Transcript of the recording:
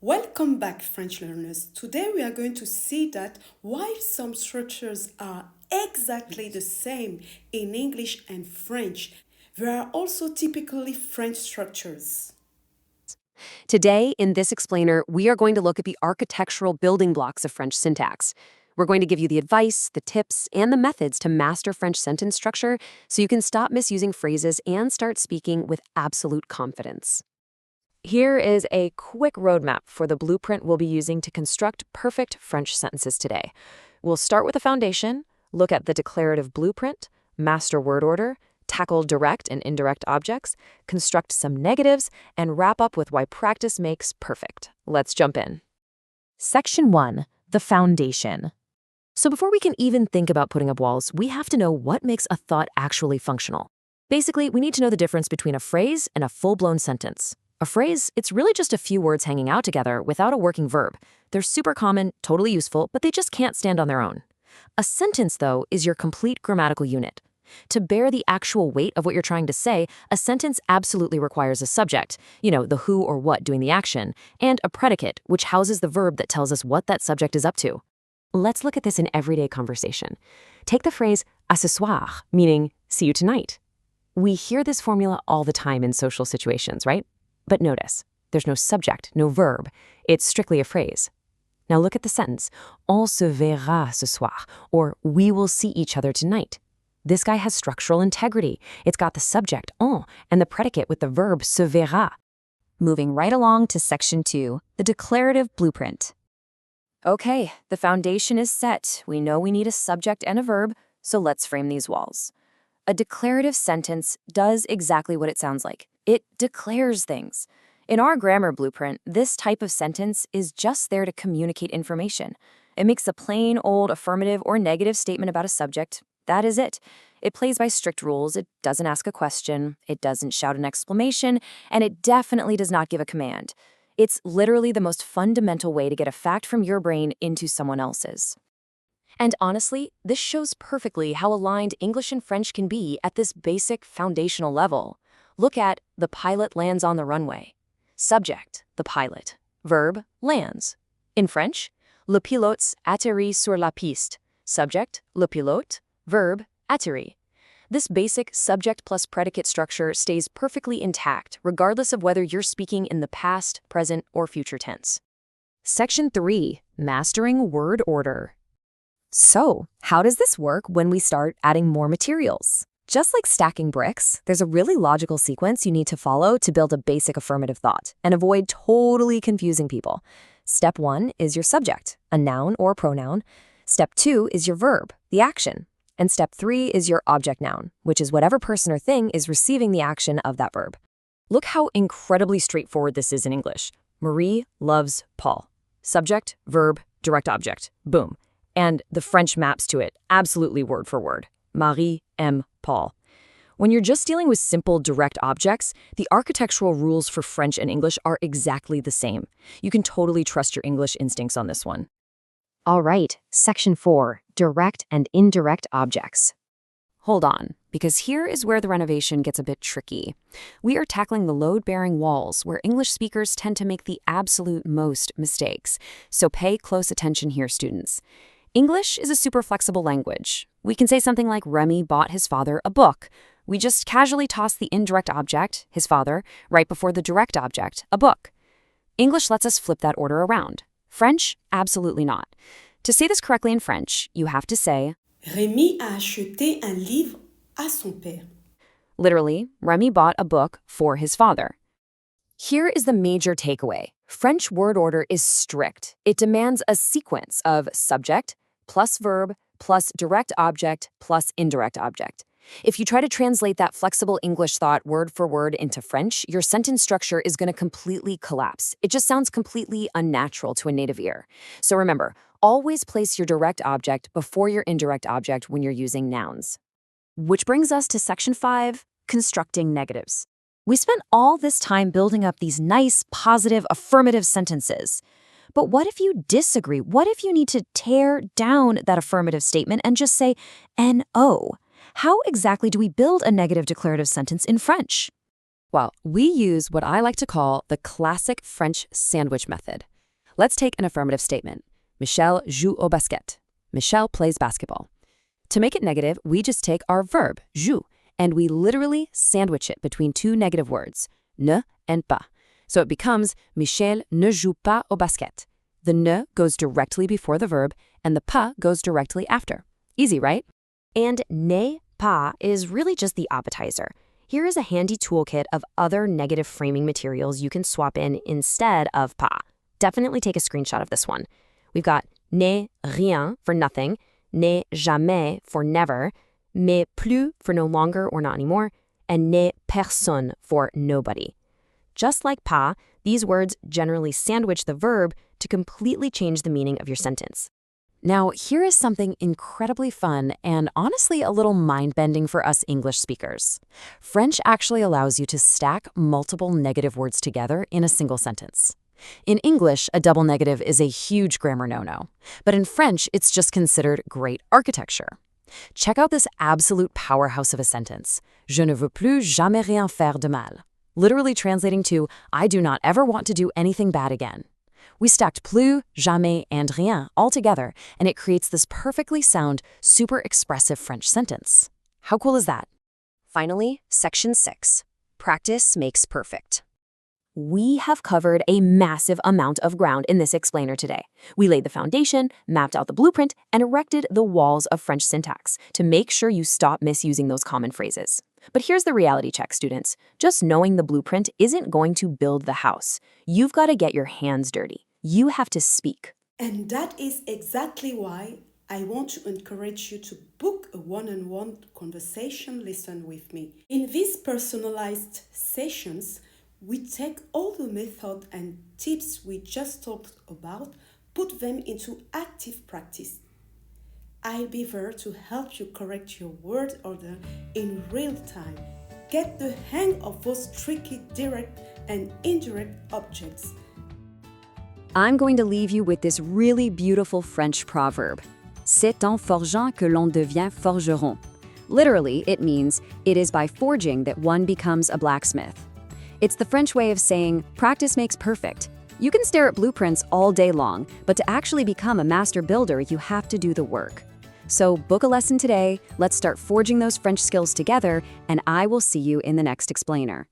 Welcome back, French learners. Today we are going to see that while some structures are exactly the same in English and French, there are also typically French structures. Today, in this explainer, we are going to look at the architectural building blocks of French syntax. We're going to give you the advice, the tips, and the methods to master French sentence structure so you can stop misusing phrases and start speaking with absolute confidence. Here is a quick roadmap for the blueprint we'll be using to construct perfect French sentences today. We'll start with a foundation, look at the declarative blueprint, master word order, tackle direct and indirect objects, construct some negatives, and wrap up with why practice makes perfect. Let's jump in. Section 1. The foundation. So before we can even think about putting up walls, we have to know what makes a thought actually functional. Basically, we need to know the difference between a phrase and a full-blown sentence. A phrase, it's really just a few words hanging out together without a working verb. They're super common, totally useful, but they just can't stand on their own. A sentence, though, is your complete grammatical unit. To bear the actual weight of what you're trying to say, a sentence absolutely requires a subject, the who or what doing the action, and a predicate, which houses the verb that tells us what that subject is up to. Let's look at this in everyday conversation. Take the phrase à ce soir, meaning see you tonight. We hear this formula all the time in social situations, right? But notice, there's no subject, no verb. It's strictly a phrase. Now look at the sentence, on se verra ce soir, or we will see each other tonight. This guy has structural integrity. It's got the subject, en, and the predicate with the verb se verra. Moving right along to Section 2, the declarative blueprint. Okay, the foundation is set. We know we need a subject and a verb, so let's frame these walls. A declarative sentence does exactly what it sounds like. It declares things. In our grammar blueprint, this type of sentence is just there to communicate information. It makes a plain old affirmative or negative statement about a subject. That is it. It plays by strict rules. It doesn't ask a question. It doesn't shout an exclamation. And it definitely does not give a command. It's literally the most fundamental way to get a fact from your brain into someone else's. And honestly, this shows perfectly how aligned English and French can be at this basic foundational level. Look at the pilot lands on the runway. Subject, the pilot. Verb, lands. In French, le pilote atterrit sur la piste. Subject, le pilote. Verb, atterrit. This basic subject plus predicate structure stays perfectly intact, regardless of whether you're speaking in the past, present, or future tense. Section 3. Mastering word order. So, how does this work when we start adding more materials? Just like stacking bricks, there's a really logical sequence you need to follow to build a basic affirmative thought and avoid totally confusing people. Step 1 is your subject, a noun or pronoun. Step 2 is your verb, the action. And step 3 is your object noun, which is whatever person or thing is receiving the action of that verb. Look how incredibly straightforward this is in English. Marie loves Paul. Subject, verb, direct object. Boom. And the French maps to it, absolutely word for word. Marie aime Paul. When you're just dealing with simple direct objects, the architectural rules for French and English are exactly the same. You can totally trust your English instincts on this one. All right, Section 4, direct and indirect objects. Hold on, because here is where the renovation gets a bit tricky. We are tackling the load-bearing walls where English speakers tend to make the absolute most mistakes. So pay close attention here, students. English is a super flexible language. We can say something like Remy bought his father a book. We just casually toss the indirect object, his father, right before the direct object, a book. English lets us flip that order around. French, absolutely not. To say this correctly in French, you have to say, Rémi a acheté un livre à son père. Literally, Remy bought a book for his father. Here is the major takeaway. French word order is strict. It demands a sequence of subject plus verb plus direct object plus indirect object. If you try to translate that flexible English thought word for word into French, your sentence structure is going to completely collapse. It just sounds completely unnatural to a native ear. So remember, always place your direct object before your indirect object when you're using nouns. Which brings us to Section 5, constructing negatives. We spent all this time building up these nice, positive, affirmative sentences. But what if you disagree? What if you need to tear down that affirmative statement and just say no? How exactly do we build a negative declarative sentence in French? Well, we use what I like to call the classic French sandwich method. Let's take an affirmative statement. Michel joue au basket. Michel plays basketball. To make it negative, we just take our verb, joue, and we literally sandwich it between two negative words, ne and pas. So it becomes Michel ne joue pas au basket. The ne goes directly before the verb, and the pas goes directly after. Easy, right? And ne pas is really just the appetizer. Here is a handy toolkit of other negative framing materials you can swap in instead of pas. Definitely take a screenshot of this one. We've got ne rien for nothing, ne jamais for never, mais plus for no longer or not anymore, and ne personne for nobody. Just like pas, these words generally sandwich the verb to completely change the meaning of your sentence. Now, here is something incredibly fun and honestly a little mind-bending for us English speakers. French actually allows you to stack multiple negative words together in a single sentence. In English, a double negative is a huge grammar no-no, but in French, it's just considered great architecture. Check out this absolute powerhouse of a sentence. Je ne veux plus jamais rien faire de mal. Literally translating to, I do not ever want to do anything bad again. We stacked plus, jamais, and rien all together, and it creates this perfectly sound, super expressive French sentence. How cool is that? Finally, Section 6. Practice makes perfect. We have covered a massive amount of ground in this explainer today. We laid the foundation, mapped out the blueprint, and erected the walls of French syntax to make sure you stop misusing those common phrases. But here's the reality check, students. Just knowing the blueprint isn't going to build the house. You've got to get your hands dirty. You have to speak. And that is exactly why I want to encourage you to book a one-on-one conversation lesson with me. In these personalized sessions, we take all the method and tips we just talked about, put them into active practice. I'll be there to help you correct your word order in real time. Get the hang of those tricky direct and indirect objects. I'm going to leave you with this really beautiful French proverb. C'est en forgeant que l'on devient forgeron. Literally, it means, it is by forging that one becomes a blacksmith. It's the French way of saying, practice makes perfect. You can stare at blueprints all day long, but to actually become a master builder, you have to do the work. So book a lesson today, let's start forging those French skills together, and I will see you in the next explainer.